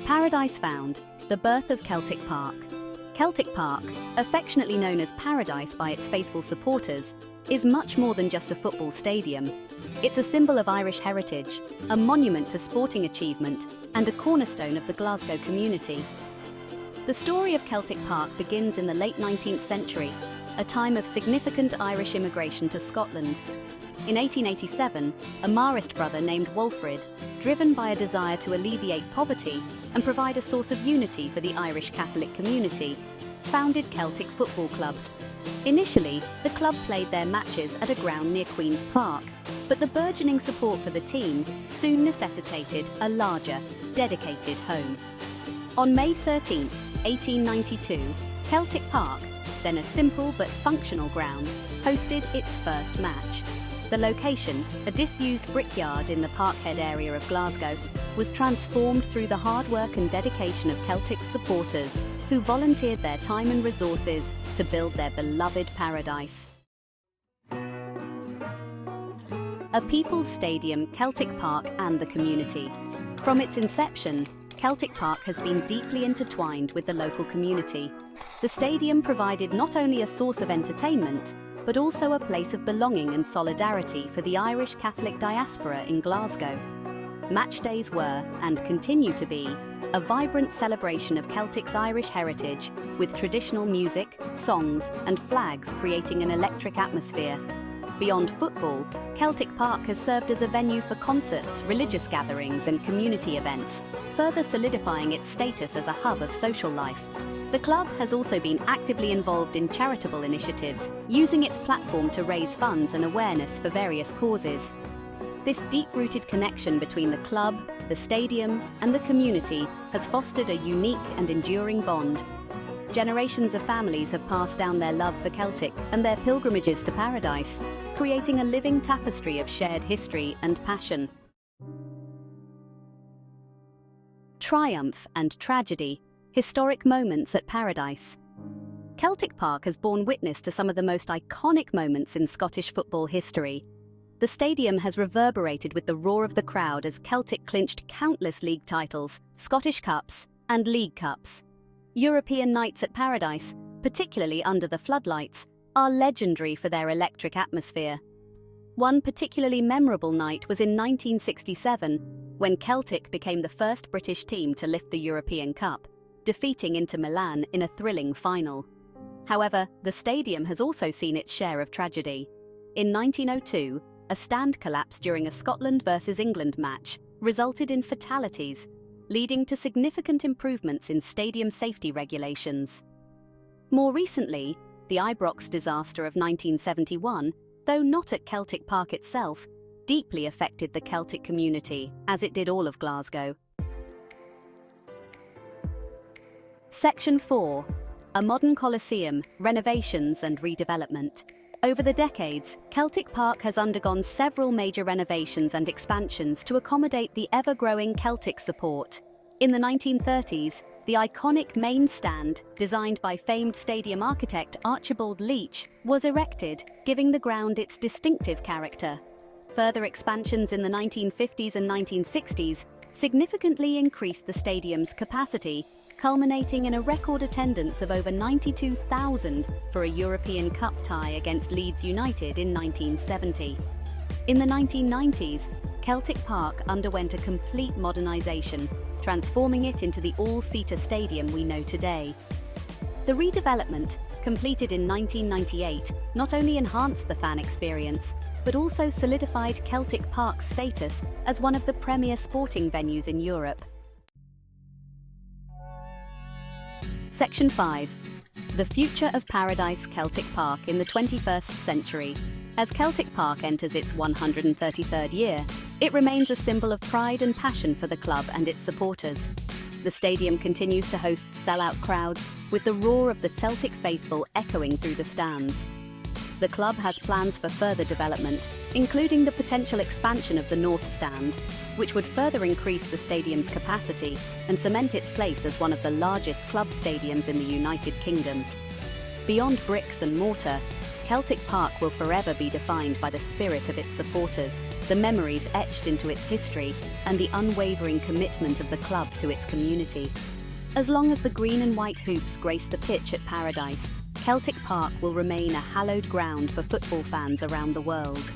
Paradise Found, the birth of Celtic Park. Celtic Park, affectionately known as Paradise by its faithful supporters, is much more than just a football stadium. It's a symbol of Irish heritage, a monument to sporting achievement, and a cornerstone of the Glasgow community. The story of Celtic Park begins in the late 19th century, a time of significant Irish immigration to Scotland. In 1887, a Marist brother named Walfrid, driven by a desire to alleviate poverty and provide a source of unity for the Irish Catholic community, founded Celtic Football Club. Initially, the club played their matches at a ground near Queen's Park, but the burgeoning support for the team soon necessitated a larger, dedicated home. On May 13, 1892, Celtic Park, then a simple but functional ground, hosted its first match. The location, a disused brickyard in the Parkhead area of Glasgow, was transformed through the hard work and dedication of Celtic's supporters, who volunteered their time and resources to build their beloved paradise. A people's stadium, Celtic Park and the community. From its inception, Celtic Park has been deeply intertwined with the local community. The stadium provided not only a source of entertainment, but also a place of belonging and solidarity for the Irish Catholic diaspora in Glasgow. Match days were, and continue to be, a vibrant celebration of Celtic's Irish heritage, with traditional music, songs, and flags creating an electric atmosphere. Beyond football, Celtic Park has served as a venue for concerts, religious gatherings, and community events, further solidifying its status as a hub of social life. The club has also been actively involved in charitable initiatives, using its platform to raise funds and awareness for various causes. This deep-rooted connection between the club, the stadium, and the community has fostered a unique and enduring bond. Generations of families have passed down their love for Celtic and their pilgrimages to paradise, creating a living tapestry of shared history and passion. Triumph and tragedy. Historic moments at Paradise. Celtic Park has borne witness to some of the most iconic moments in Scottish football history. The stadium has reverberated with the roar of the crowd as Celtic clinched countless league titles, Scottish Cups, and League Cups. European nights at Paradise, particularly under the floodlights, are legendary for their electric atmosphere. One particularly memorable night was in 1967, when Celtic became the first British team to lift the European Cup, defeating Inter Milan in a thrilling final. However, the stadium has also seen its share of tragedy. In 1902, a stand collapse during a Scotland versus England match resulted in fatalities, leading to significant improvements in stadium safety regulations. More recently, the Ibrox disaster of 1971, though not at Celtic Park itself, deeply affected the Celtic community, as it did all of Glasgow. Section 4. A modern Coliseum, renovations and redevelopment. Over the decades, Celtic Park has undergone several major renovations and expansions to accommodate the ever-growing Celtic support. In the 1930s, the iconic main stand, designed by famed stadium architect Archibald Leitch, was erected, giving the ground its distinctive character. Further expansions in the 1950s and 1960s significantly increased the stadium's capacity, culminating in a record attendance of over 92,000 for a European Cup tie against Leeds United in 1970. In the 1990s, Celtic Park underwent a complete modernisation, transforming it into the all-seater stadium we know today. The redevelopment, completed in 1998, not only enhanced the fan experience, but also solidified Celtic Park's status as one of the premier sporting venues in Europe. Section 5. The future of Paradise Celtic Park in the 21st century. As Celtic Park enters its 133rd year, it remains a symbol of pride and passion for the club and its supporters. The stadium continues to host sellout crowds, with the roar of the Celtic faithful echoing through the stands. The club has plans for further development, including the potential expansion of the North Stand, which would further increase the stadium's capacity and cement its place as one of the largest club stadiums in the United Kingdom. Beyond bricks and mortar, Celtic Park will forever be defined by the spirit of its supporters, the memories etched into its history, and the unwavering commitment of the club to its community. As long as the green and white hoops grace the pitch at Paradise, Celtic Park will remain a hallowed ground for football fans around the world.